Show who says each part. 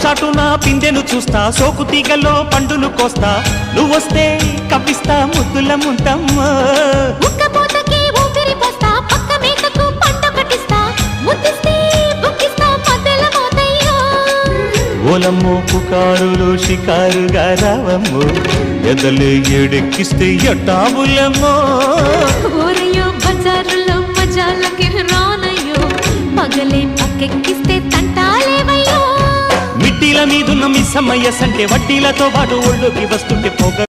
Speaker 1: చాటున పిందెను చూస్తా, సోకు తీగల్లో పండును కోస్తా, నువ్వొస్తే కప్పిస్తా ముద్దుల ముంతమ్మ.
Speaker 2: ఉక్కపోతకి ఊపిరి పోస్తా, పక్క మేకకు పంట కట్టిస్తా, ముద్దిస్తే బుక్కిస్తా మధ్యల మోతయ్యో.
Speaker 1: ఓలమ్మో పుకారులు షికారుగా రావమ్మో, ఎదలు ఎడెక్కిస్తే ఎట్టాబులమ్మో.
Speaker 2: ఊరయ్యో బజారులో మజాలకి రానయ్యో, పగలే పక్కెక్కిస్తే తంటాలేవయ్యో.
Speaker 1: మిట్టిల మీదున్న మిస్సమ్మయ్య సంటే వడ్డీలతో పాటు ఒళ్ళోకి వస్తుంటే పొగ